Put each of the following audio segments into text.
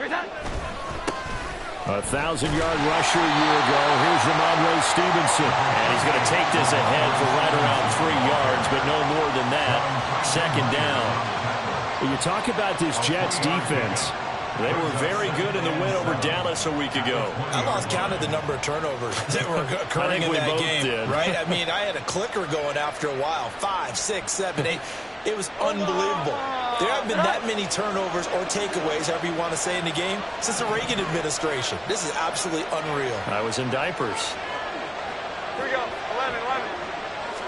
A 1,000-yard rusher a year ago. Here's Ramondre Stevenson. And he's going to take this ahead for right around 3 yards, but no more than that. Second down. You talk about this Jets defense. They were very good in the win over Dallas a week ago. I lost count of the number of turnovers that were occurring in that game. Right? I mean, I had a clicker going after a while. 5, 6, 7, 8. It was unbelievable. There haven't been that many turnovers or takeaways, however you want to say, in the game since the Reagan administration. This is absolutely unreal. I was in diapers. Here we go.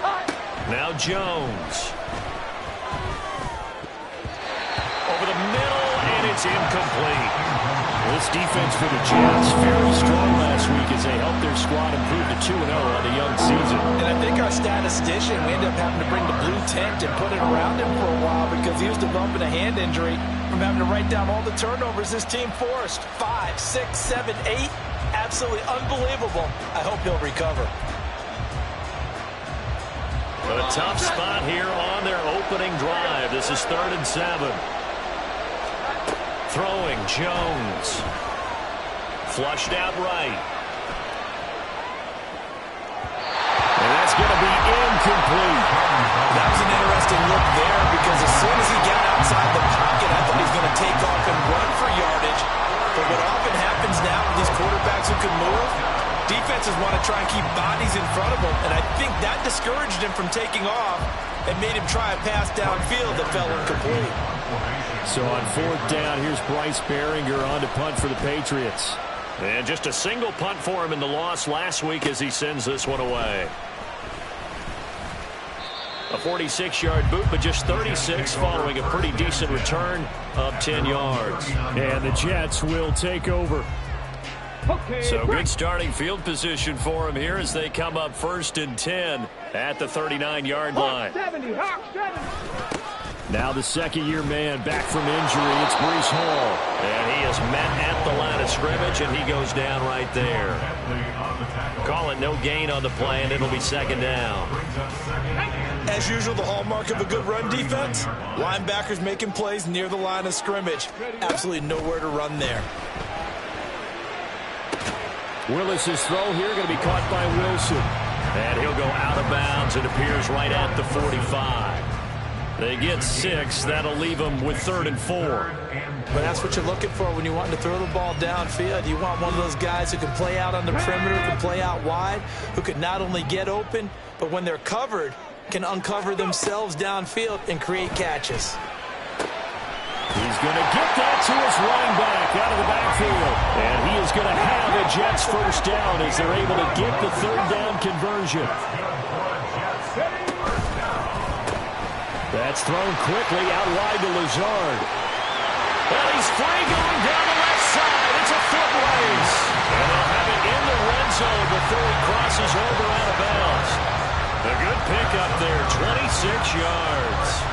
11. Now Jones. Over the middle, and it's incomplete. This defense for the Jets, very strong last week as they helped their squad improve to 2-0 on the young season. And I think our statistician, we ended up having to bring the blue tent and put it around him for a while because he was developing a hand injury from having to write down all the turnovers this team forced. 5, 6, 7, 8. Absolutely unbelievable. I hope he'll recover. But a tough spot here on their opening drive. This is 3rd and 7. Throwing Jones. Flushed out right. And that's going to be incomplete. That was an interesting look there because as soon as he got outside the pocket, I thought he was going to take off and run for yardage. But what often happens now with these quarterbacks who can move, defenses want to try and keep bodies in front of them. And I think that discouraged him from taking off and made him try a pass downfield that fell incomplete. So on 4th down, here's Bryce Behringer on to punt for the Patriots. And just a single punt for him in the loss last week as he sends this one away. A 46-yard boot, but just 36 following a pretty decent return of 10 yards. And the Jets will take over. So good starting field position for him here as they come up 1st and 10 at the 39-yard line. Now the second-year man back from injury. It's Breece Hall. And he is met at the line of scrimmage, and he goes down right there. Call it no gain on the play, and it'll be 2nd down. As usual, the hallmark of a good run defense, linebackers making plays near the line of scrimmage. Absolutely nowhere to run there. Willis's throw here going to be caught by Wilson. And he'll go out of bounds. It appears right at the 45. They get 6. That'll leave them with 3rd and 4. But that's what you're looking for when you want to throw the ball downfield. You want one of those guys who can play out on the perimeter, can play out wide, who can not only get open, but when they're covered, can uncover themselves downfield and create catches. He's going to get that to his running back out of the backfield. And he is going to have the Jets 1st down as they're able to get the 3rd down conversion. That's thrown quickly out wide to Lazard. Well, he's free going down the left side. It's a foot race. And they'll have it in the red zone before he crosses over out of bounds. A good pickup there, 26 yards.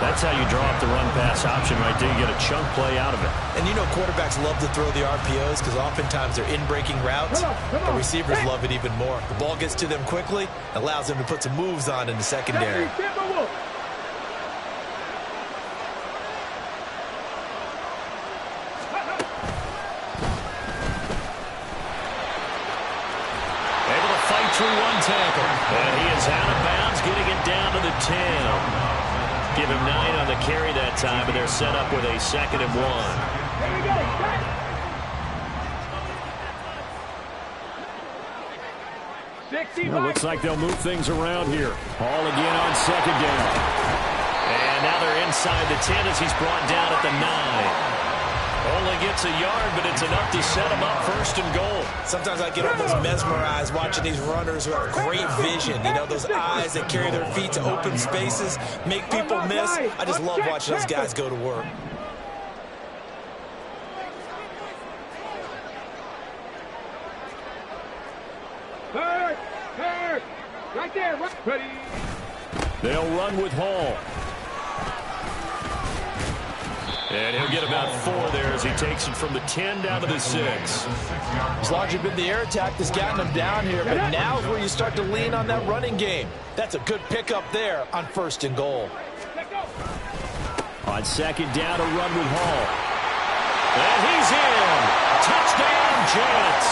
That's how you draw up the run-pass option right there. You get a chunk play out of it. And you know quarterbacks love to throw the RPOs because oftentimes they're in-breaking routes. The receivers love it even more. The ball gets to them quickly, allows them to put some moves on in the secondary. Able to fight through one tackle. And he is out of bounds, getting it down to the 10. Give him 9 on the carry that time, and they're set up with a 2nd and 1. Well, looks like they'll move things around here. Hall again on 2nd down. And now they're inside the 10 as he's brought down at the 9. Only gets a yard, but it's enough to set him up 1st and goal. Sometimes I get almost mesmerized watching these runners who have great vision. You know, those eyes that carry their feet to open spaces, make people miss. I just love watching those guys go to work. Right there. Ready. They'll run with Hall. And he'll get about 4 there as he takes it from the 10 down to the 6. It's largely been the air attack that's gotten him down here, but now is where you start to lean on that running game. That's a good pickup there on 1st and goal. On 2nd down, a run with Hall. And he's in. Touchdown, Jets.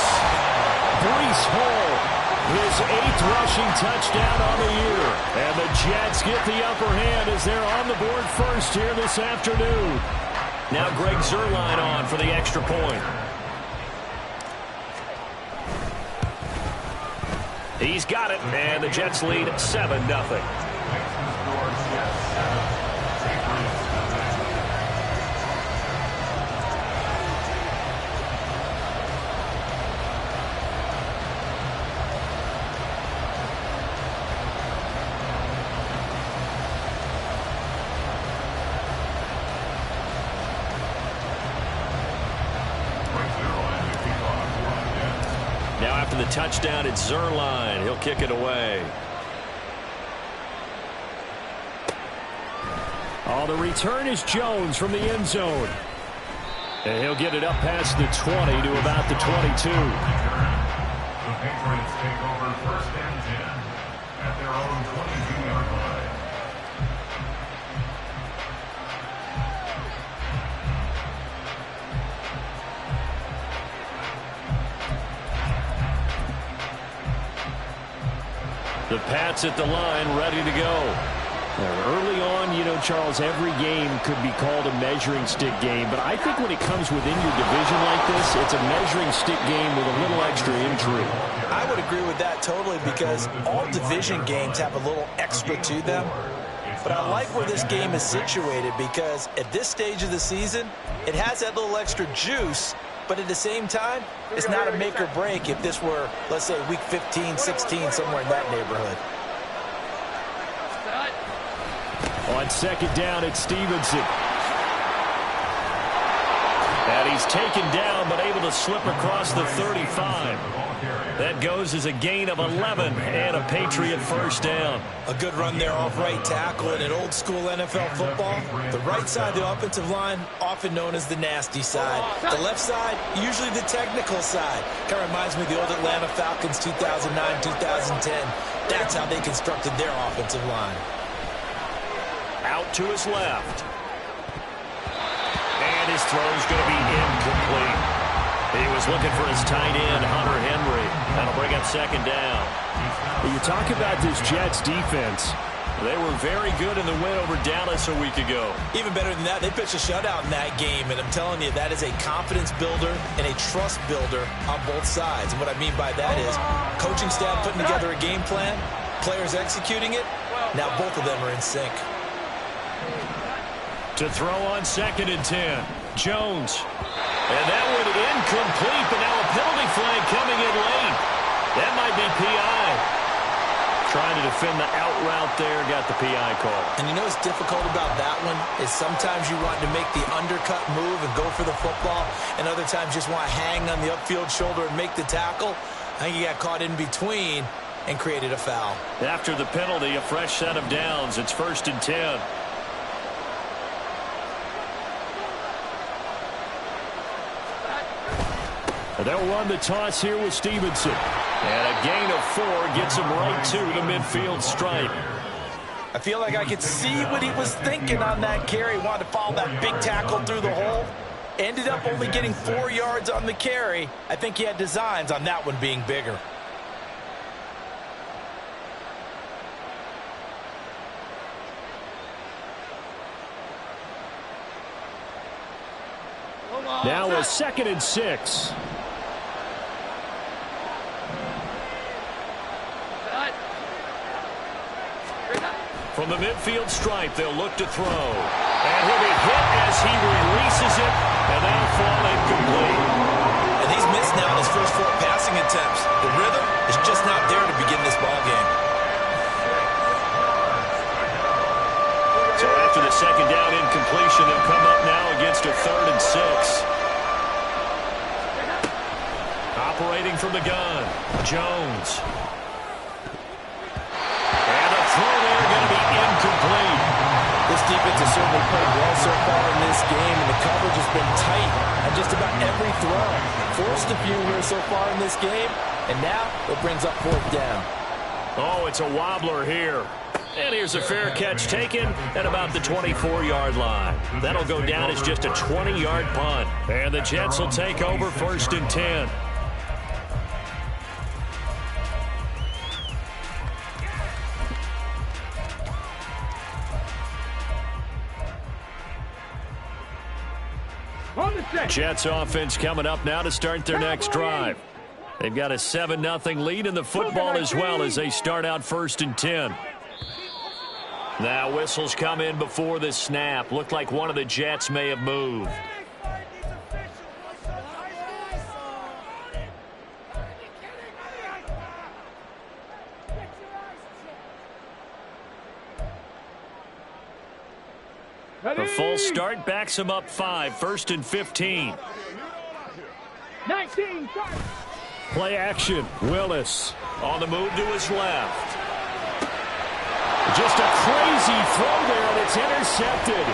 Breece Hall, his 8th rushing touchdown on the year. And the Jets get the upper hand as they're on the board first here this afternoon. Now Greg Zuerlein on for the extra point. He's got it, and the Jets lead 7-0. Now after the touchdown, it's Zuerlein. He'll kick it away. Oh, the return is Jones from the end zone. And he'll get it up past the 20 to about the 22. The Patriots take over 1st and 10 at their own 22-yard line. The Pats at the line, ready to go. Early on, you know, Charles, every game could be called a measuring stick game. But I think when it comes within your division like this, it's a measuring stick game with a little extra intrigue. I would agree with that totally because all division games have a little extra to them. But I like where this game is situated because at this stage of the season, it has that little extra juice. But at the same time, it's not a make or break if this were, let's say, week 15, 16, somewhere in that neighborhood. On second down, it's Stevenson. And he's taken down, but able to slip across the 35. That goes as a gain of 11 and a Patriot first down. A good run there off right tackle in an old school NFL football. The right side of the offensive line, often known as the nasty side. The left side, usually the technical side. Kind of reminds me of the old Atlanta Falcons 2009, 2010. That's how they constructed their offensive line. Out to his left. And his throw's going to be incomplete. He was looking for his tight end, Hunter Henry. That'll bring up second down. You talk about this Jets defense. They were very good in the win over Dallas a week ago. Even better than that, they pitched a shutout in that game. And I'm telling you, that is a confidence builder and a trust builder on both sides. And what I mean by that is coaching staff putting together a game plan, players executing it. Now both of them are in sync. To throw on second and 10. Jones. And that one incomplete, but now a penalty flag coming in late. That might be P.I. Trying to defend the out route there, got the P.I. call. And you know what's difficult about that one is sometimes you want to make the undercut move and go for the football, and other times just want to hang on the upfield shoulder and make the tackle. I think he got caught in between and created a foul. After the penalty, a fresh set of downs. It's 1st and 10. They'll run the toss here with Stevenson. And a gain of 4 gets him right to the midfield stripe. I feel like I could see what he was thinking on that carry. Wanted to follow that big tackle through the hole. Ended up only getting 4 yards on the carry. I think he had designs on that one being bigger. Now a 2nd and 6. From the midfield stripe, they'll look to throw. And he'll be hit as he releases it, and that'll fall incomplete. And he's missed now his first 4 passing attempts. The rhythm is just not there to begin this ball game. So after the second down incompletion, they'll come up now against a 3rd and 6. Operating from the gun, Jones. Throw there going to be incomplete. This defense has certainly played well so far in this game, and the coverage has been tight on just about every throw. Forced a few here so far in this game, and now it brings up 4th down. Oh, it's a wobbler here. And here's a fair catch taken at about the 24-yard line. That'll go down as just a 20-yard punt. And the Jets will take over 1st and 10. Jets offense coming up now to start their next drive. They've got a 7-0 lead in the football as well as they start out 1st and 10. Now whistles come in before the snap. Looked like one of the Jets may have moved. The full start backs him up 5, 1st and 15. 19. Play action. Willis on the move to his left. Just a crazy throw there, and it's intercepted.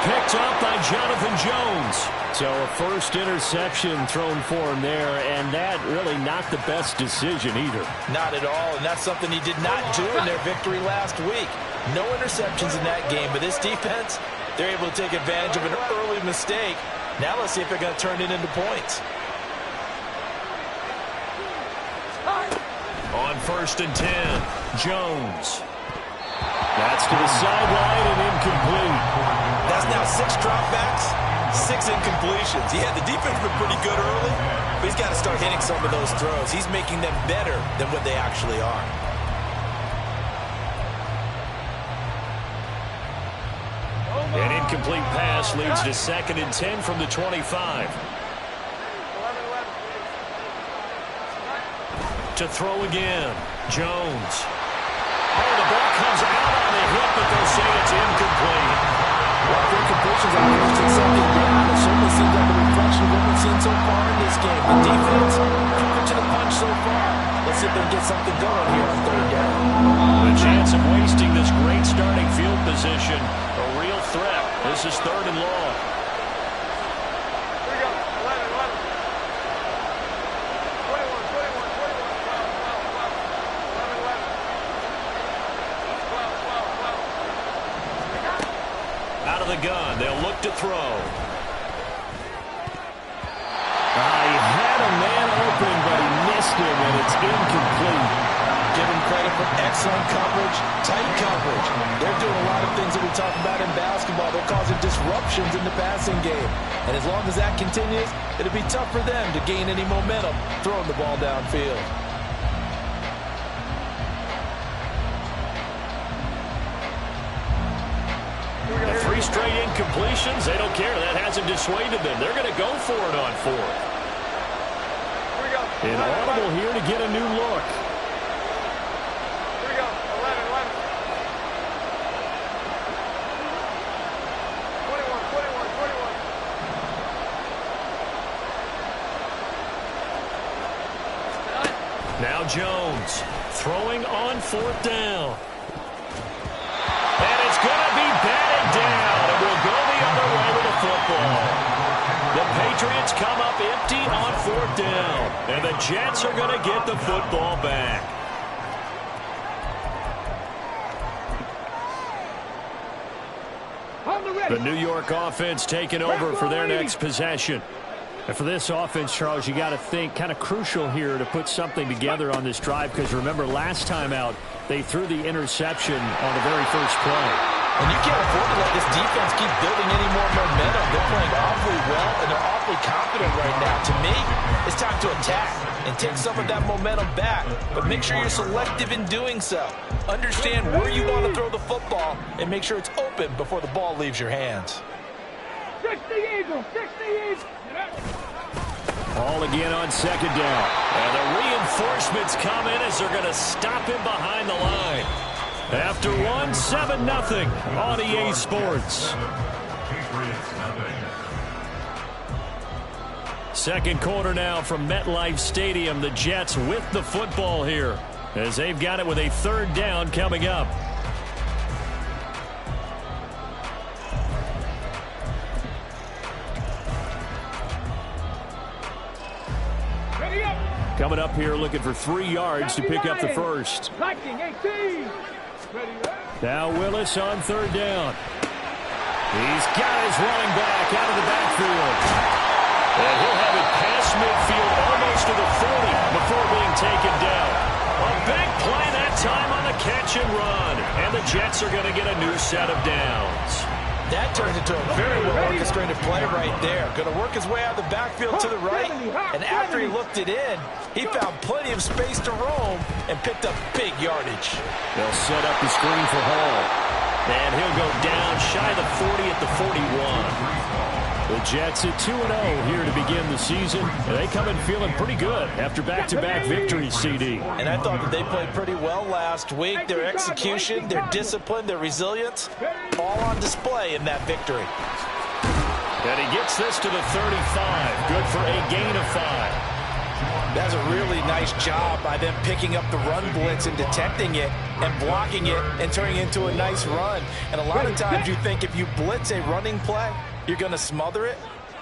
Picked up by Jonathan Jones. So a first interception thrown for him there, and that really not the best decision either. Not at all, and that's something he did not do in their victory last week. No interceptions in that game, but this defense, they're able to take advantage of an early mistake. Now let's see if they're going to turn it into points. On 1st and 10, Jones. That's to the sideline and incomplete. That's now 6 dropbacks, 6 incompletions. Yeah, the defense has been pretty good early, but he's got to start hitting some of those throws. He's making them better than what they actually are. An incomplete pass leads to 2nd and 10 from the 25. To throw again, Jones. Oh, the ball comes out on the hit, but they'll say it's incomplete. Well, the incompletions are interesting something down. It certainly seems like a reflection of what we've seen so far in this game. The defense, coming to the punch so far. Let's see if they can get something going here on 3rd down. The chance of wasting this great starting field position, a real threat. This is 3rd and long. Here we go. 11. 12. Out of the gun, they'll look to throw. He had a man open, but he missed him, and it's incomplete. Give him credit for excellent coverage, tight coverage. They're doing a lot of things that we talk about in basketball. They're causing disruptions in the passing game. And as long as that continues, it'll be tough for them to gain any momentum throwing the ball downfield. The 3 straight incompletions, they don't care. That hasn't dissuaded them. They're going to go for it on 4th. Here we go. An audible here to get a new look. Here we go. 11. 21. Now Jones throwing on 4th down. And it's going to be batted down. It will go the other way with the football. The Patriots come up empty on 4th down. And the Jets are going to get the football back. The New York offense taking over for their next possession. And for this offense, Charles, you got to think kind of crucial here to put something together on this drive, because remember last time out they threw the interception on the very first play. And you can't afford to let this defense keep building any more momentum. They're playing awfully well, and they're awfully confident right now. To me, it's time to attack and take some of that momentum back. But make sure you're selective in doing so. Understand where you want to throw the football and make sure it's open before the ball leaves your hands. 60 Eagles. All again on 2nd down. And the reinforcements come in as they're going to stop him behind the line. After 7-0 on EA Sports. Second quarter now from MetLife Stadium. The Jets with the football here as they've got it with a 3rd down coming up. Coming up here looking for 3 yards to pick up the first. Lightning 18. Now Willis on third down. He's got his running back out of the backfield. And he'll have it past midfield almost to the 40 before being taken down. A big play that time on the catch and run. And the Jets are going to get a new set of downs. That turned into a very well-orchestrated play right there. Going to work his way out of the backfield to the right. And after he looked it in, he found plenty of space to roam and picked up big yardage. They'll set up the screen for Hall. And he'll go down shy of the 40 at the 41. The Jets at 2-0 here to begin the season. And they come in feeling pretty good after back-to-back victories, CD. And I thought that they played pretty well last week. Their execution, their discipline, their resilience, all on display in that victory. And he gets this to the 35. Good for a gain of 5. That's a really nice job by them picking up the run blitz and detecting it and blocking it and turning it into a nice run. And a lot of times you think if you blitz a running play, you're going to smother it.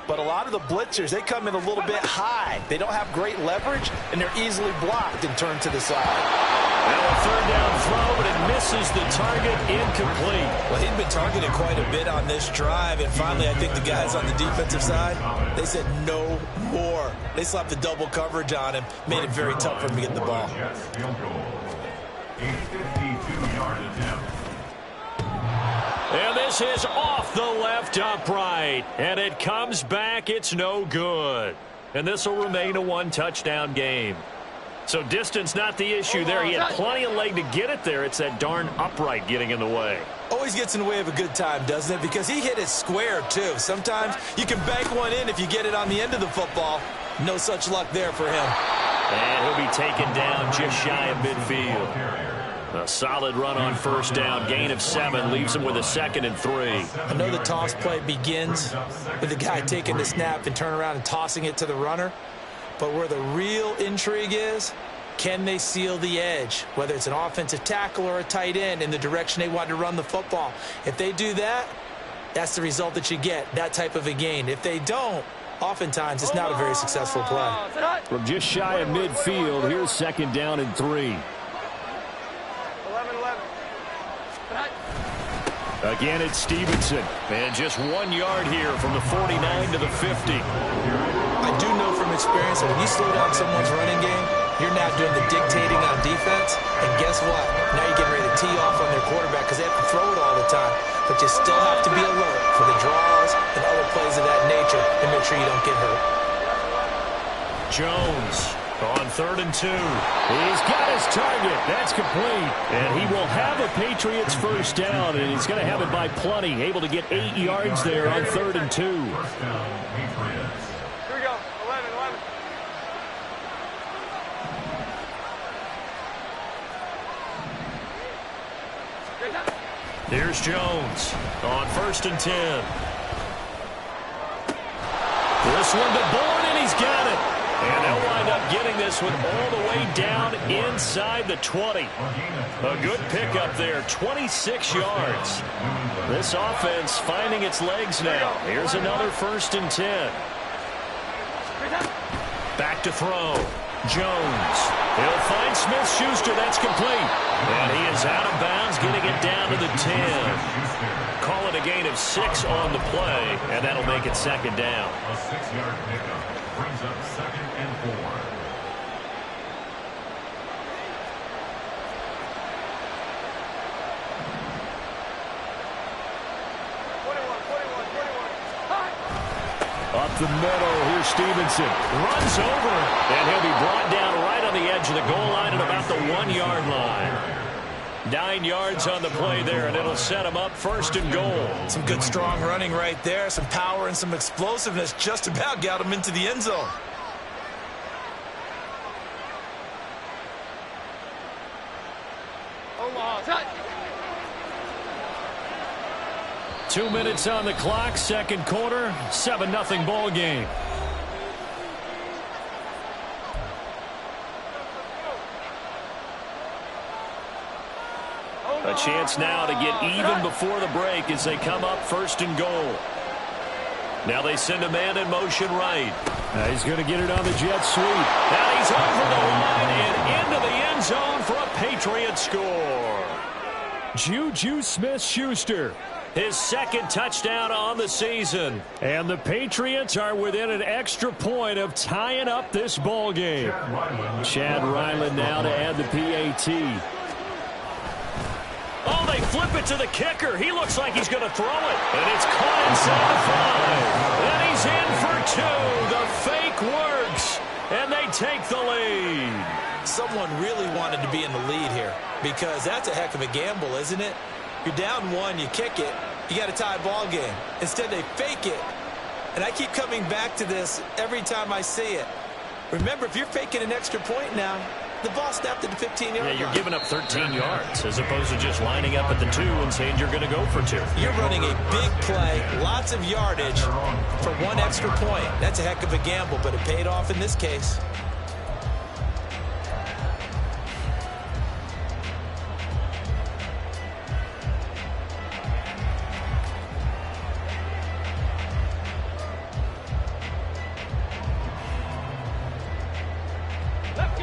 But a lot of the blitzers, they come in a little bit high. They don't have great leverage, and they're easily blocked and turned to the side. Now a third down throw, but it misses the target, incomplete. Well, he'd been targeted quite a bit on this drive, and finally I think the guys on the defensive side, they said no more. They slapped the double coverage on him, made it very tough for him to get the ball. A 52-yard attempt. And this is off the left upright. And it comes back. It's no good. And this will remain a one-touchdown game. So distance not the issue there. He had plenty of leg to get it there. It's that darn upright getting in the way. Always gets in the way of a good time, doesn't it? Because he hit it square, too. Sometimes you can bank one in if you get it on the end of the football. No such luck there for him. And he'll be taken down just shy of midfield. A solid run on first down. Gain of 7 leaves him with a 2nd and 3. I know the toss play begins with the guy taking the snap and turn around and tossing it to the runner. But where the real intrigue is, can they seal the edge? Whether it's an offensive tackle or a tight end in the direction they want to run the football. If they do that, that's the result that you get, that type of a gain. If they don't, oftentimes it's not a very successful play. From just shy of midfield, here's 2nd down and 3. Again, it's Stevenson. And just 1 yard here from the 49 to the 50. I do know from experience that when you slow down someone's running game, you're now doing the dictating on defense. And guess what? Now you're getting ready to tee off on their quarterback because they have to throw it all the time. But you still have to be alert for the draws and other plays of that nature and make sure you don't get hurt. Jones on 3rd and 2. He's got his target. That's complete. And he will have a Patriots first down, and he's going to have it by plenty. Able to get 8 yards there on 3rd and 2. First down, Patriots. Here we go. 11, 11. Here's Jones on 1st and 10. This one to Bourne, and he's got it. And they'll wind up getting this one all the way down inside the 20. A good pickup there, 26 yards. This offense finding its legs now. Here's another 1st and 10. Back to throw. Jones. He'll find Smith-Schuster. That's complete. And he is out of bounds, getting it down to the 10. Call it a gain of 6 on the play, and that'll make it 2nd down. A 6-yard pickup brings up 2nd and 4. Up the middle, here's Stevenson. Runs over, and he'll be brought down right on the edge of the goal line at about the 1 yard line. 9 yards on the play there, and it'll set him up 1st and goal. Some good strong running right there, some power and some explosiveness just about got him into the end zone. Omaha, touch. 2 minutes on the clock, 2nd quarter, 7-0 ball game. A chance now to get even before the break as they come up 1st and goal. Now they send a man in motion right. He's going to get it on the jet sweep. Now he's over the line and into the end zone for a Patriot score. Juju Smith-Schuster. His second touchdown on the season. And the Patriots are within an extra point of tying up this ball game. Chad Ryland now to add the PAT. Oh, they flip it to the kicker. He looks like he's going to throw it. And it's caught inside the 5. And he's in for 2. The fake works. And they take the lead. Someone really wanted to be in the lead here because that's a heck of a gamble, isn't it? You're down 1, you kick it, you got a tie ball game. Instead, they fake it. And I keep coming back to this every time I see it. Remember, if you're faking an extra point now, the ball snapped at the 15-yard line. Yeah, you're giving up 13 yards as opposed to just lining up at the 2 and saying you're going to go for 2. You're running a big play, lots of yardage for 1 extra point. That's a heck of a gamble, but it paid off in this case.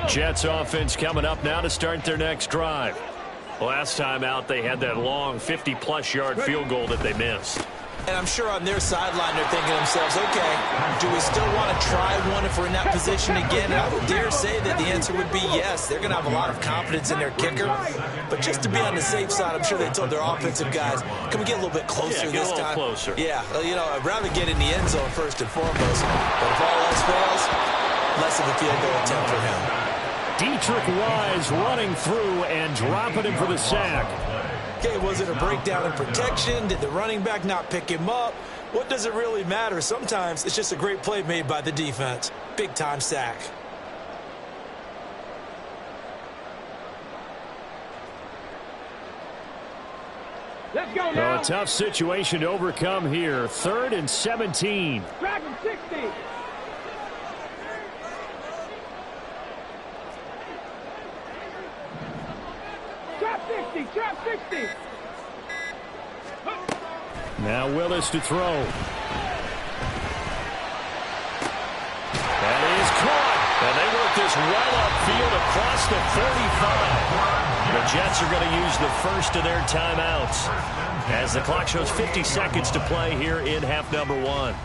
Jets offense coming up now to start their next drive. Last time out, they had that long 50-plus yard field goal that they missed. And I'm sure on their sideline they're thinking to themselves, okay, do we still want to try one if we're in that position again? And I would dare say that the answer would be yes. They're going to have a lot of confidence in their kicker. But just to be on the safe side, I'm sure they told their offensive guys, can we get a little bit closer this time? Closer. Yeah, you know, I'd rather get in the end zone first and foremost. But if all else fails, less of a field goal attempt for him. Dietrich Wise running through and dropping him for the sack. Okay, was it a breakdown in protection? Did the running back not pick him up? What does it really matter? Sometimes it's just a great play made by the defense. Big-time sack. Let's go now. A tough situation to overcome here. 3rd and 17. Drag him 60. Trap 60. Now Willis to throw. That is caught. And they work this well upfield across the 45. The Jets are going to use the first of their timeouts as the clock shows 50 seconds to play here in half number 1.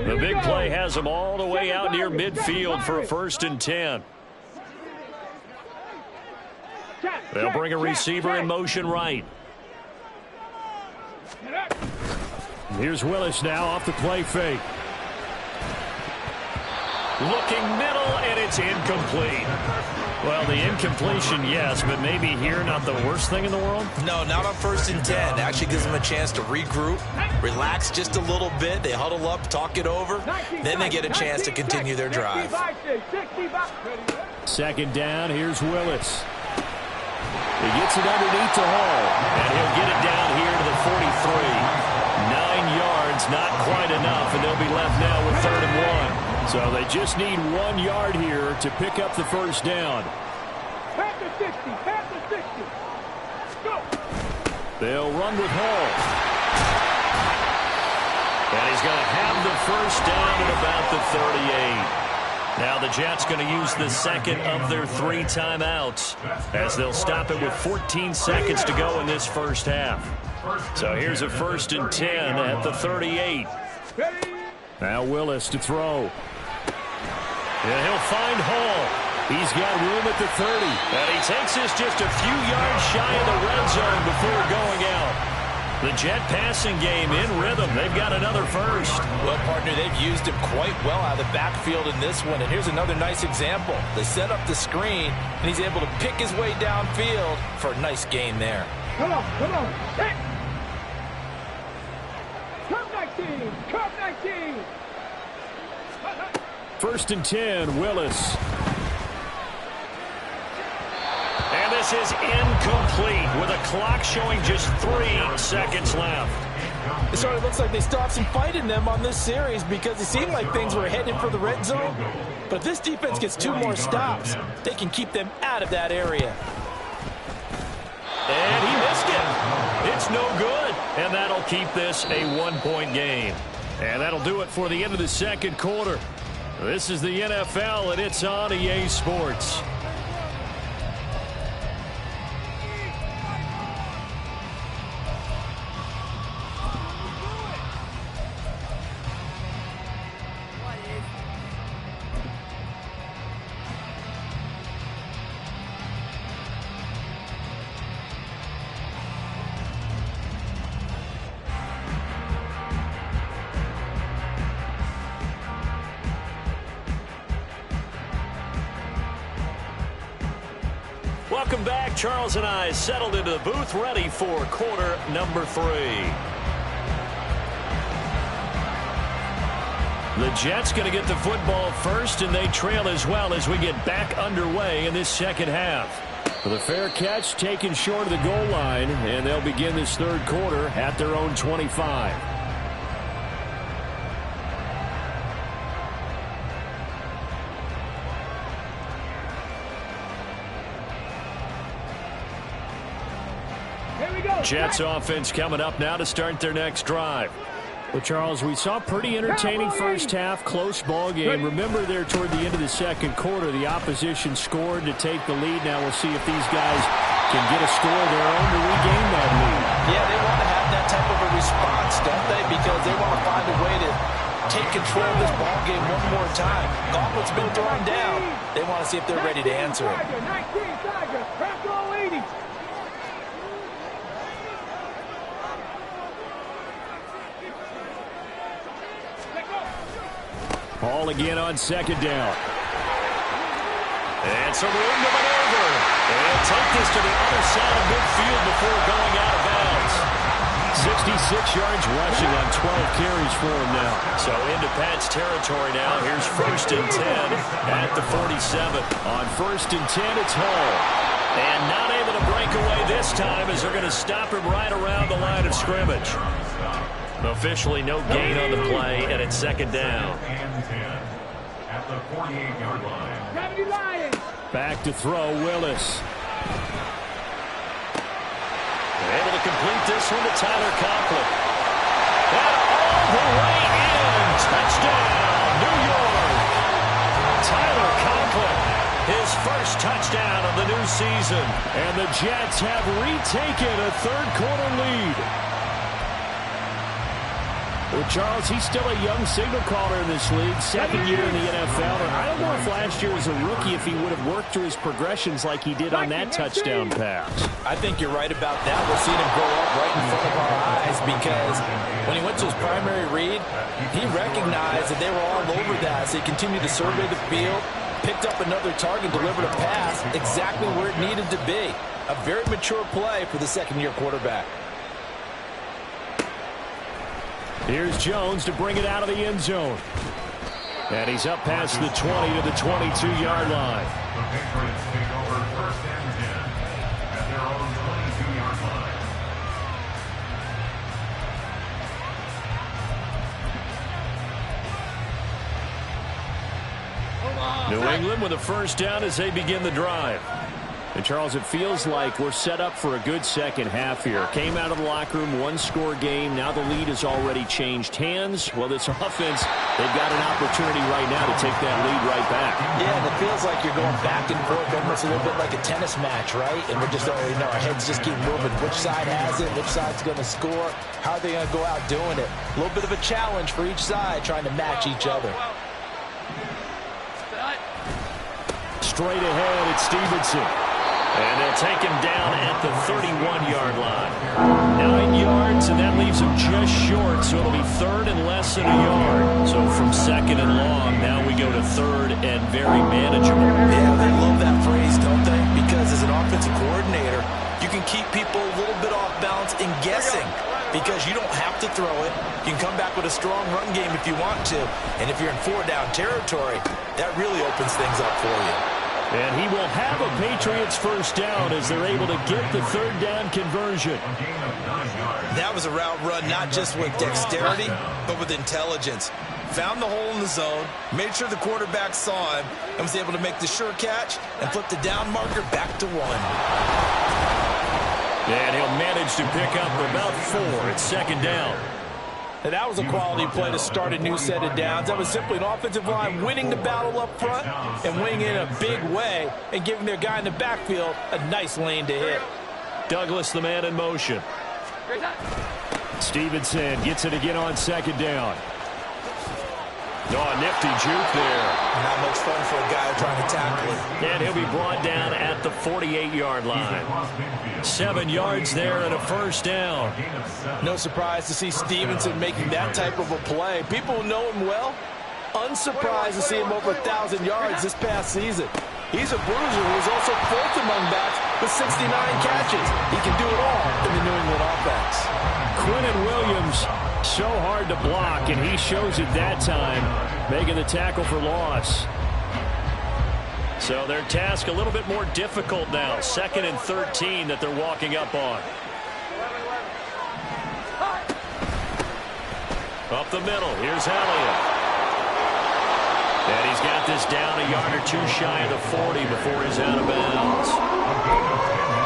The big play has them all the way out near midfield for a 1st and 10. They'll bring a receiver in motion right. Here's Willis now off the play fake. Looking middle, and it's incomplete. Well, the incompletion, yes, but maybe here not the worst thing in the world? No, not on 1st and 10. Actually gives them a chance to regroup, relax just a little bit. They huddle up, talk it over. Then they get a chance to continue their drive. 2nd down, here's Willis. He gets it underneath to Hall, and he'll get it down here to the 43. 9 yards, not quite enough, and they'll be left now with 3rd and 1. So they just need 1 yard here to pick up the 1st down. Pass the 60. Pass the 60. Go. They'll run with Hall. And he's going to have the 1st down at about the 38. Now the Jets going to use the second of their 3 timeouts as they'll stop it with 14 seconds to go in this first half. So here's a 1st and 10 at the 38. Now Willis to throw. And he'll find Hall. He's got room at the 30. And he takes this just a few yards shy of the red zone before going out. The Jet passing game in rhythm. They've got another 1st. Well, partner, they've used him quite well out of the backfield in this one. And here's another nice example. They set up the screen, and he's able to pick his way downfield for a nice gain there. Come on. Hey. Curve 19. Curve 19. 1st and 10, Willis. And this is incomplete with a clock showing just 3 seconds left. It sort of looks like they stopped some fight in them on this series because it seemed like things were headed for the red zone. But if this defense gets 2 more stops, they can keep them out of that area. And he missed it. It's no good. And that'll keep this a 1-point game. And that'll do it for the end of the second quarter. This is the NFL, and it's on EA Sports. Welcome back. Charles and I settled into the booth, ready for quarter number 3. The Jets going to get the football first, and they trail as well as we get back underway in this second half. With a fair catch taken short of the goal line, and they'll begin this third quarter at their own 25. Jets offense coming up now to start their next drive. Well, Charles, we saw pretty entertaining first half, close ball game. Remember there toward the end of the second quarter, the opposition scored to take the lead. Now we'll see if these guys can get a score of their own to regain that lead. Yeah, they want to have that type of a response, don't they? Because they want to find a way to take control of this ball game one more time. Gauntlet's been thrown down. They want to see if they're ready to answer it. Ball again on second down. And some room to maneuver. And take this to the other side of midfield before going out of bounds. 66 yards rushing on 12 carries for him now. So into Pat's territory now. Here's 1st and 10 at the 47. On 1st and 10, it's Hall. And not able to break away this time as they're going to stop him right around the line of scrimmage. Officially no gain on the play, and it's second down. At the 48-yard line. Back to throw, Willis. Able to complete this one to Tyler Conklin. And all the way in. Touchdown, New York. Tyler Conklin, his first touchdown of the new season. And the Jets have retaken a third-quarter lead. Well, Charles, he's still a young signal caller in this league, second year in the NFL. And I don't know if last year as a rookie, if he would have worked through his progressions like he did on that touchdown pass. I think you're right about that. We're seeing him grow up right in front of our eyes because when he went to his primary read, he recognized that they were all over that. So he continued to survey the field, picked up another target, delivered a pass exactly where it needed to be. A very mature play for the second-year quarterback. Here's Jones to bring it out of the end zone. And he's up past the 20 to the 22-yard line. The Patriots take over 1st and 10 at their own 22-yard line. New England with a first down as they begin the drive. And, Charles, it feels like we're set up for a good second half here. Came out of the locker room, one-score game. Now the lead has already changed hands. Well, this offense, they've got an opportunity right now to take that lead right back. Yeah, and it feels like you're going back and forth, almost a little bit like a tennis match, right? And we're just already know our heads just keep moving. Which side has it? Which side's going to score? How are they going to go out doing it? A little bit of a challenge for each side, trying to match each other. Straight ahead, it's Stevenson. And they'll take him down at the 31-yard line. 9 yards, and that leaves him just short, so it'll be third and less than a yard. So from second and long, now we go to third and very manageable. Yeah, they love that phrase, don't they? Because as an offensive coordinator, you can keep people a little bit off balance and guessing because you don't have to throw it. You can come back with a strong run game if you want to. And if you're in 4-down territory, that really opens things up for you. And he will have a Patriots first down as they're able to get the third down conversion. That was a route run not just with dexterity, but with intelligence. Found the hole in the zone, made sure the quarterback saw him, and was able to make the sure catch and flip the down marker back to 1. And he'll manage to pick up about 4 at second down. And that was a quality play to start a new set of downs. That was simply an offensive line winning the battle up front and winning in a big way and giving their guy in the backfield a nice lane to hit. Douglas, the man in motion. Stevenson gets it again on second down. Oh, nifty juke there. Not much fun for a guy trying to tackle it. And he'll be brought down at the 48-yard line. 7 yards there and a first down. No surprise to see Stevenson making that type of a play. People who know him well, unsurprised to see him over 1,000 yards this past season. He's a bruiser who is also fourth among backs with 69 catches. He can do it all in the New England offense. Quinnen Williams, so hard to block, and he shows it that time, making the tackle for loss. So their task a little bit more difficult now. 2nd and 13 that they're walking up on. Up the middle, here's Elliott. And he's got this down a yard or 2 shy of the 40 before he's out of bounds.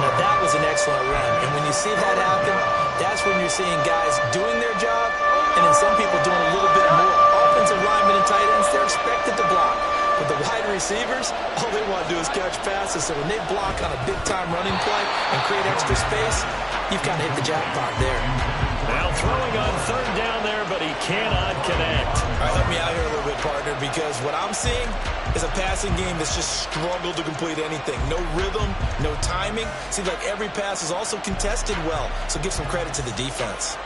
Now that was an excellent run, and when you see that happen, that's when you're seeing guys doing their job, and then some people doing a little bit more. Offensive linemen and tight ends, they're expected to block. But the wide receivers, all they want to do is catch passes. So when they block on a big-time running play and create extra space, you've got to hit the jackpot there. Now throwing on third down there, but he cannot connect. All right, help me out here a little bit, partner, because what I'm seeing is a passing game that's just struggled to complete anything. No rhythm, no timing. Seems like every pass is also contested well, so give some credit to the defense.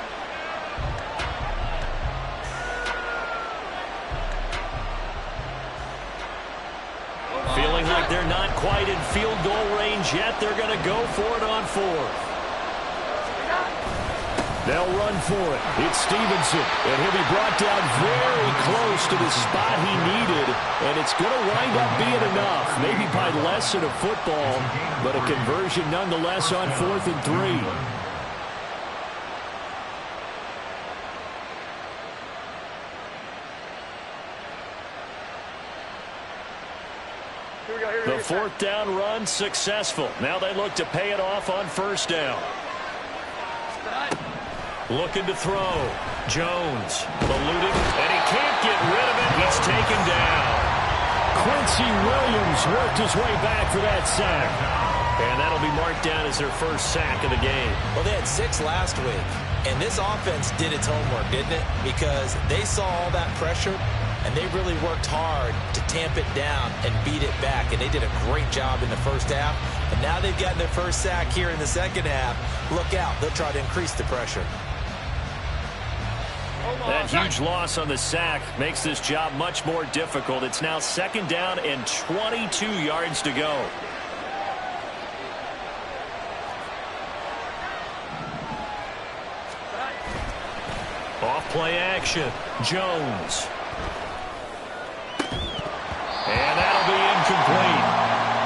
Feeling like they're not quite in field goal range yet. They're going to go for it on 4th. They'll run for it. It's Stevenson, and he'll be brought down very close to the spot he needed, and it's going to wind up being enough, maybe by less than a football, but a conversion nonetheless on 4th and 3. The 4th down run successful. Now they look to pay it off on 1st down. Looking to throw. Jones eluding, and he can't get rid of it. He's taken down. Quincy Williams worked his way back for that sack. And that'll be marked down as their first sack of the game. Well, they had 6 last week, and this offense did its homework, didn't it? Because they saw all that pressure, and they really worked hard to tamp it down and beat it back. And they did a great job in the first half. And now they've gotten their first sack here in the second half. Look out. They'll try to increase the pressure. That huge loss on the sack makes this job much more difficult. It's now 2nd down and 22 yards to go. Off play action. Jones. And that'll be incomplete.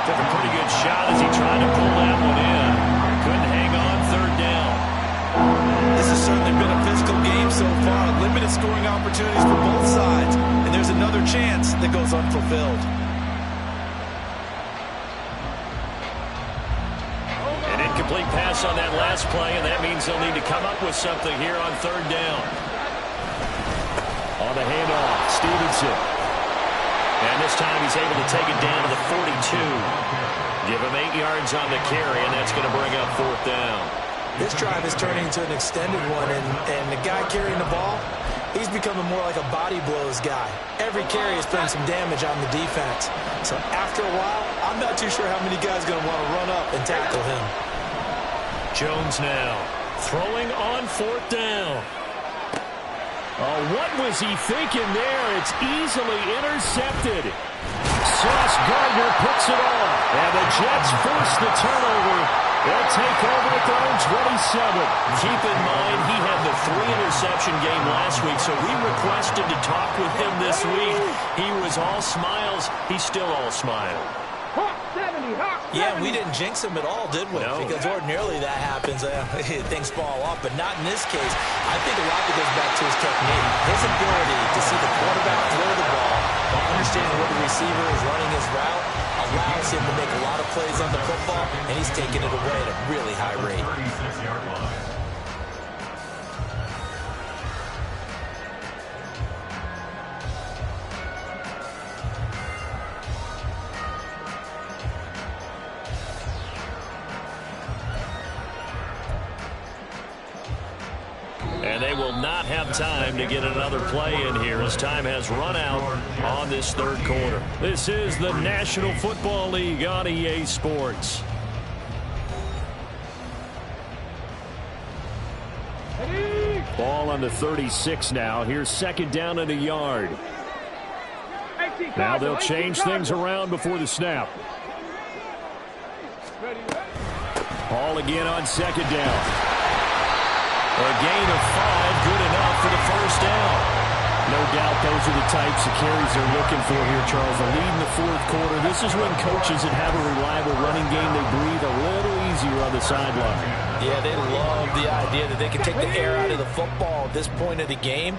Took a pretty good shot as he tried to pull that one in. Couldn't hang on 3rd down. This has certainly been a physical game so far. Limited scoring opportunities for both sides. And there's another chance that goes unfulfilled. An incomplete pass on that last play, and that means they'll need to come up with something here on 3rd down. On the handoff, Stevenson. And this time he's able to take it down to the 42. Give him 8 yards on the carry, and that's going to bring up 4th down. This drive is turning into an extended one, and the guy carrying the ball, he's becoming more like a body blows guy. Every carry is putting some damage on the defense. So after a while, I'm not too sure how many guys are going to want to run up and tackle him. Jones now throwing on 4th down. Oh, what was he thinking there? It's easily intercepted. Sauce Gardner puts it on. And the Jets force the turnover. They'll take over at their own 27. Keep in mind, he had the 3-interception game last week, so we requested to talk with him this week. He was all smiles. He's still all smile. Hawk 70, Hawk 70. Yeah, we didn't jinx him at all, did we? No. Because ordinarily that happens. Things fall off, but not in this case. I think a lot of it goes back to his technique. His ability to see the quarterback throw the ball while understanding where the receiver is running his route allows him to make a lot of plays on the football, and he's taking it away at a really high rate. 36-yard line. And they will not have time to get another play in here as time has run out on this third quarter. This is the National Football League on EA Sports. Ball on the 36 now. Here's second down and a yard. Now they'll change things around before the snap. Ball again on second down. A gain of 5, good enough for the first down. No doubt those are the types of carries they're looking for here, Charles. The lead in the fourth quarter. This is when coaches that have a reliable running game, they breathe a little easier on the sideline. Yeah, they love the idea that they can take the air out of the football at this point of the game.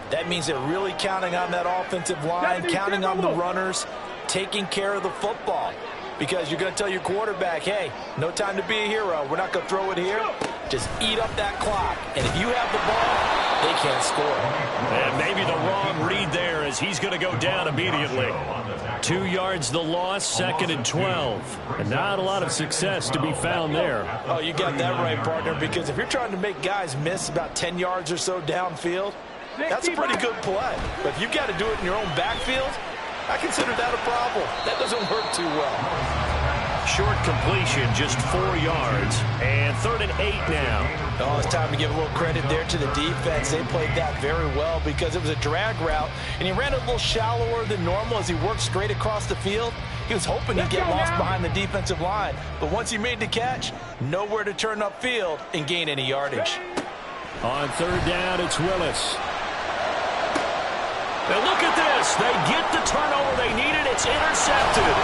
That means they're really counting on that offensive line, counting on the runners, taking care of the football. Because you're going to tell your quarterback, hey, no time to be a hero. We're not going to throw it here. Just eat up that clock. And if you have the ball, they can't score. And maybe the wrong read there as he's going to go down immediately. 2 yards the loss, second and 12. And not a lot of success to be found there. Oh, you got that right, partner, because if you're trying to make guys miss about 10 yards or so downfield, that's a pretty good play. But if you've got to do it in your own backfield, I consider that a problem. That doesn't work too well. Short completion, just 4 yards. And 3rd and 8 now. Oh, it's time to give a little credit there to the defense. They played that very well because it was a drag route, and he ran a little shallower than normal as he worked straight across the field. He was hoping he'd get lost behind the defensive line. But once he made the catch, nowhere to turn upfield and gain any yardage. On 3rd down, it's Willis. Now look at this. They get the turnover they needed. It's intercepted.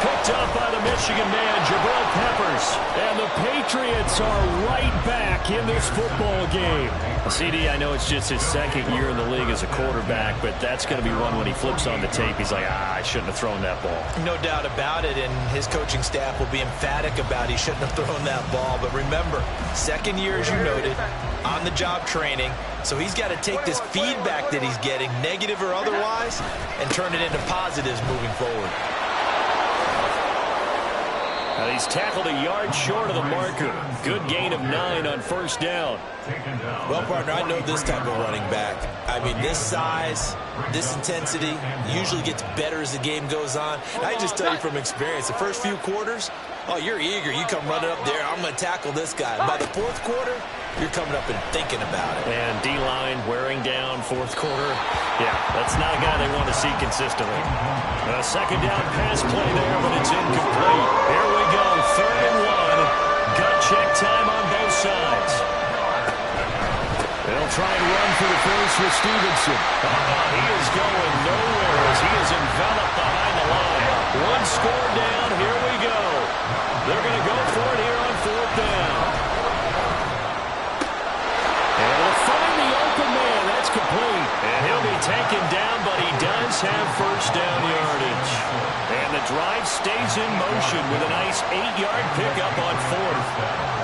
Picked up by the Michigan man, Jabril Peppers. And the Patriots are right back in this football game. CD, I know it's just his second year in the league as a quarterback, but that's going to be one when he flips on the tape. He's like, I shouldn't have thrown that ball. No doubt about it, and his coaching staff will be emphatic about he shouldn't have thrown that ball. But remember, second year, as you noted, on-the-job training. So he's got to take this feedback that he's getting, negative or otherwise, and turn it into positives moving forward. He's tackled a yard short of the marker. Good gain of 9 on 1st down. Well, partner, I know this type of running back. I mean, this size, this intensity usually gets better as the game goes on. I just tell you from experience, the first few quarters, oh, you're eager. You come running up there, I'm going to tackle this guy. By the 4th quarter, you're coming up and thinking about it. And D-line wearing down 4th quarter. Yeah, that's not a guy they want to see consistently. A second down pass play there, but it's incomplete. Here we go, 3rd and 1. Gut check time on both sides. They'll try and run for the first with Stevenson. He is going nowhere as he is enveloped behind the line. 1 score down, here we go. They're going to go for it here on 4th down. And they'll find the open man. That's complete. And he'll be taken down, but he does have first down yardage. And the drive stays in motion with a nice 8-yard pickup on 4th.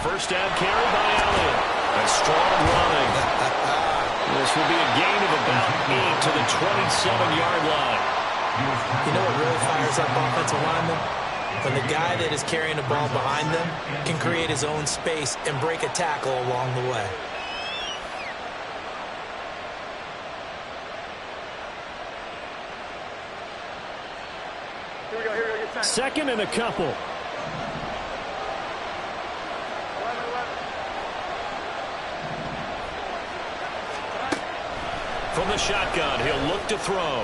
First down carry by Allen. A strong running. This will be a gain of about 8 to the 27-yard line. You know what really fires up offensive linemen? When the guy that is carrying the ball behind them can create his own space and break a tackle along the way. Here we go, get time. Second and a couple. From the shotgun, he'll look to throw.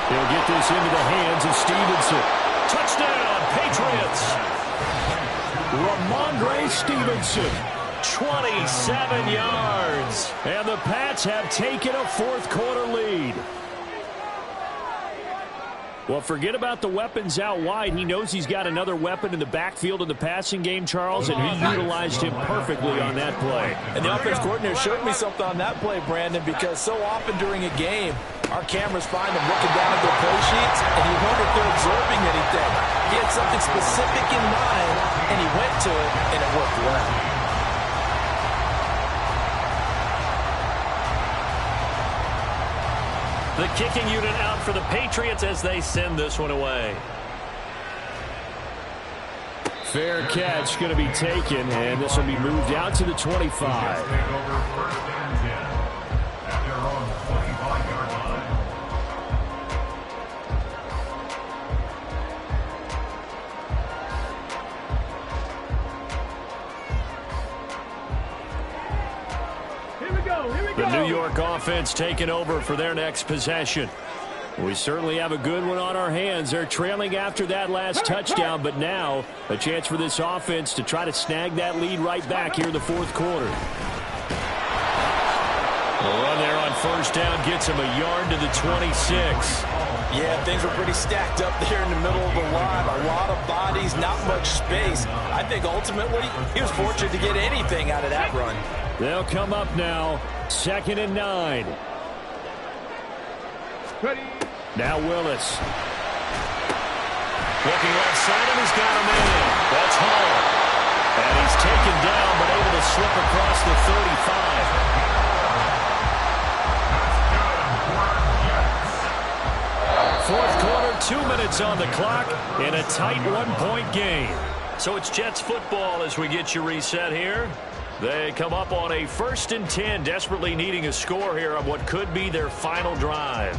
He'll get this into the hands of Stevenson. Touchdown, Patriots! Ramondre Stevenson. 27 yards. And the Pats have taken a fourth-quarter lead. Well, forget about the weapons out wide. He knows he's got another weapon in the backfield in the passing game, Charles, and he utilized him perfectly on that play. And the offense coordinator showed me something on that play, Brandon, because so often during a game, our cameras find them looking down at their play sheets, and you wonder if they're observing anything. He had something specific in mind, and he went to it, and it worked well. The kicking unit out for the Patriots as they send this one away. Fair catch going to be taken, and this will be moved out to the 25. Take over first and 10 at their own 25-yard line. The New York offense taking over for their next possession. We certainly have a good one on our hands. They're trailing after that last touchdown, but now a chance for this offense to try to snag that lead right back here in the fourth quarter. The run there on first down gets him a yard to the 26. Yeah, things were pretty stacked up there in the middle of the line. A lot of bodies, not much space. I think ultimately he was fortunate to get anything out of that run. They'll come up now, 2nd and 9. Ready. Now Willis. Looking left side, and he's got him in. That's Hall. And he's taken down, but able to slip across the 35. Fourth quarter, 2 minutes on the clock, in a tight one-point game. So it's Jets football as we get you reset here. They come up on a 1st and 10, desperately needing a score here on what could be their final drive.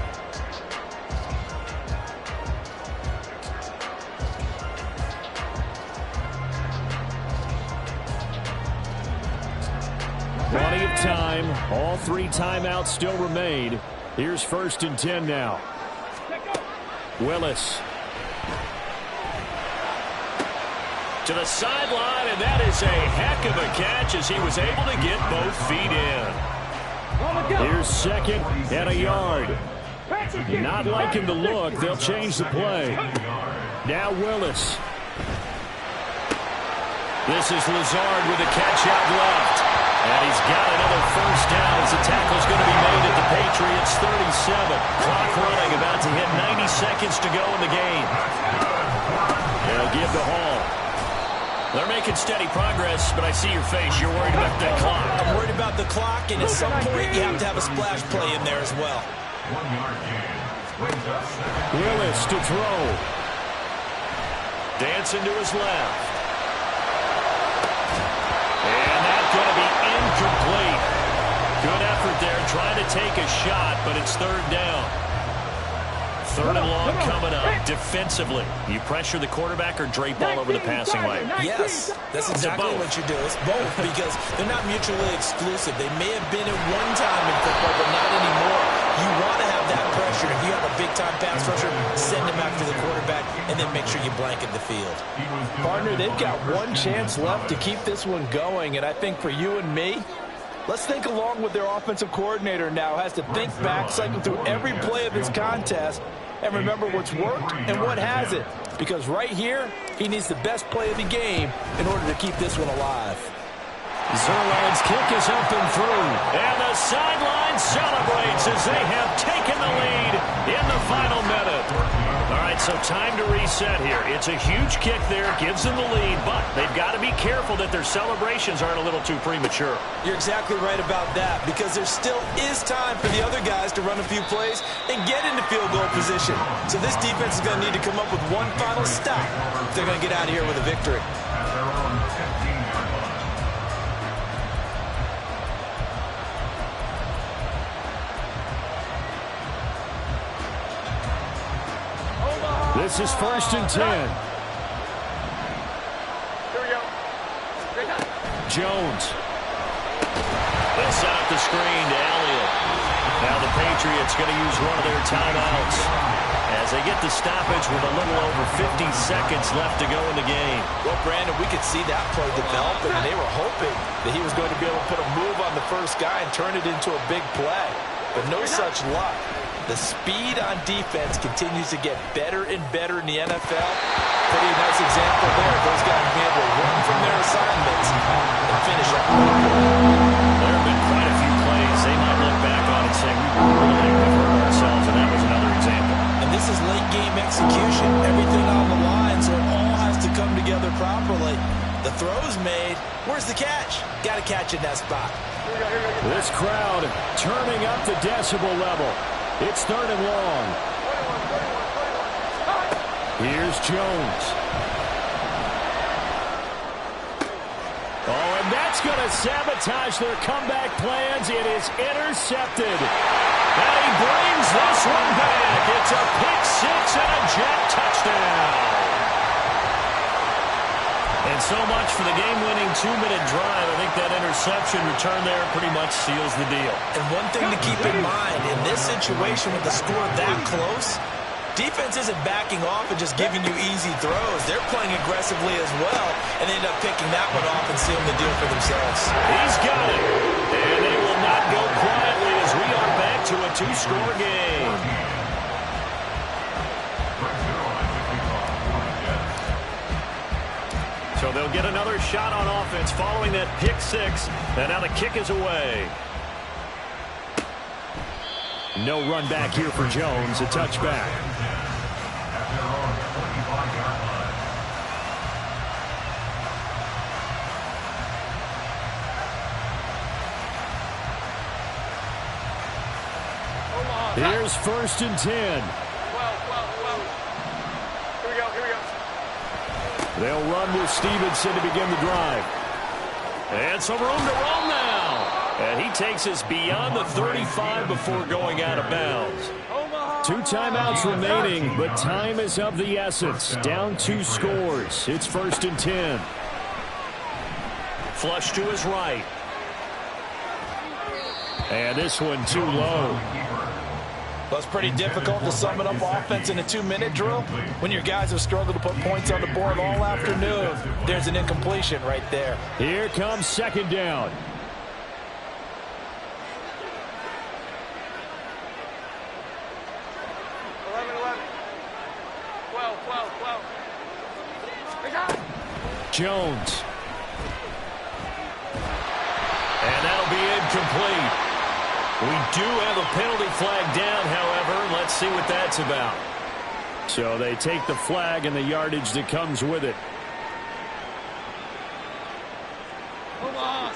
Plenty of time. All 3 timeouts still remain. Here's 1st and 10 now. Willis. To the sideline, and that is a heck of a catch as he was able to get both feet in. Here's 2nd and a yard. Not liking the look. They'll change the play. Now Willis. This is Lazard with a catch out left. And he's got another first down as the tackle's going to be made at the Patriots' 37. Clock running, about to hit 90 seconds to go in the game. They'll give to Hall. They're making steady progress, but I see your face. You're worried about that clock. I'm worried about the clock, and at some point you have to have a splash play in there as well. 1-yard gain. Brings us Willis to throw. Dancing to his left. And that's going to be incomplete. Good effort there, trying to take a shot, but it's 3rd down. 3rd and long coming up. Defensively, you pressure the quarterback or drape all over the passing lane? Yes, that's exactly what you do. It's both because they're not mutually exclusive. They may have been at one time in football, but not anymore. You want to have that pressure. If you have a big-time pass rusher, send him after the quarterback, and then make sure you blanket the field. Partner, they've got one chance left to keep this one going, and I think for you and me, let's think along with their offensive coordinator now. Has to think back, cycle through every play of this contest, and remember what's worked and what hasn't. Because right here, he needs the best play of the game in order to keep this one alive. Zerline's kick is up and through. And the sideline celebrates as they have taken the lead in the final minute. All right, so time to reset here. It's a huge kick there, gives them the lead, but they've got to be careful that their celebrations aren't a little too premature. You're exactly right about that, because there still is time for the other guys to run a few plays and get into field goal position. So this defense is going to need to come up with one final stop if they're going to get out of here with a victory. at their own 15-yard line. This is 1st and 10. Jones. They set up the screen to Elliott. Now the Patriots going to use one of their timeouts as they get the stoppage with a little over 50 seconds left to go in the game. Well, Brandon, we could see that play developing, and they were hoping that he was going to be able to put a move on the first guy and turn it into a big play. But no such luck. The speed on defense continues to get better and better in the NFL. Pretty nice example there. Those guys being able to run from their assignments and finish up. There have been quite a few plays they might look back on and say, we really have hurt ourselves, and that was another example. And this is late-game execution. Everything on the line, so it all has to come together properly. The throw's made. Where's the catch? Got to catch in that spot. This crowd turning up the decibel level. It's 3rd and long. Here's Jones. Oh, and that's going to sabotage their comeback plans. It is intercepted. And he brings this one back. It's a pick six and a Jet touchdown. And so much for the game-winning 2-minute drive. I think that interception return there pretty much seals the deal. And one thing to keep in mind, in this situation with the score that close, defense isn't backing off and just giving you easy throws. They're playing aggressively as well, and they end up picking that one off and sealing the deal for themselves. He's got it. And they will not go quietly as we are back to a 2-score game. So they'll get another shot on offense following that pick six. And now the kick is away. No run back here for Jones. A touchback. Here's 1st and 10. They'll run with Stevenson to begin the drive. And some room to roam now. And he takes us beyond the 35 before going out of bounds. 2 timeouts remaining, but time is of the essence. Down 2 scores. It's 1st and 10. Flush to his right. And this one too low. Well, it's pretty difficult to sum it up offense in a 2-minute drill when your guys have struggled to put points on the board all afternoon. There's an incompletion right there. Here comes 2nd down. Jones. And that'll be incomplete. We do have a penalty flag down, however. Let's see what that's about. So they take the flag and the yardage that comes with it.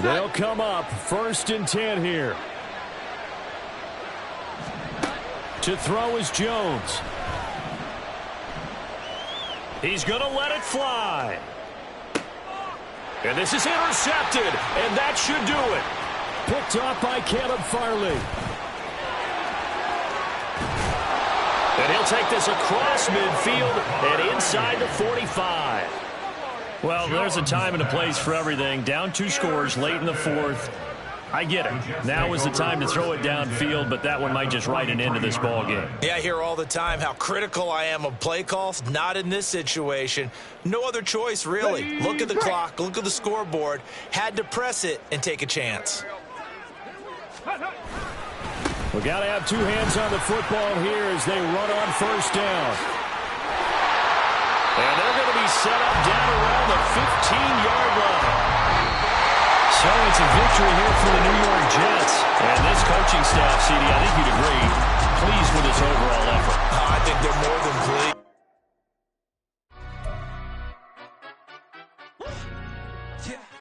They'll come up 1st and 10 here. To throw is Jones. He's going to let it fly. And this is intercepted, and that should do it. Picked off by Caleb Farley. And he'll take this across midfield and inside the 45. Well, there's a time and a place for everything. Down 2 scores late in the 4th. I get it. Now is the time to throw it downfield, but that one might just write an end to this ball game. Yeah, I hear all the time how critical I am of play calls. Not in this situation. No other choice, really. Look at the clock. Look at the scoreboard. Had to press it and take a chance. We got to have 2 hands on the football here as they run on 1st down. And they're going to be set up down around the 15-yard line. So it's a victory here for the New York Jets. And this coaching staff, CD, I think you'd agree,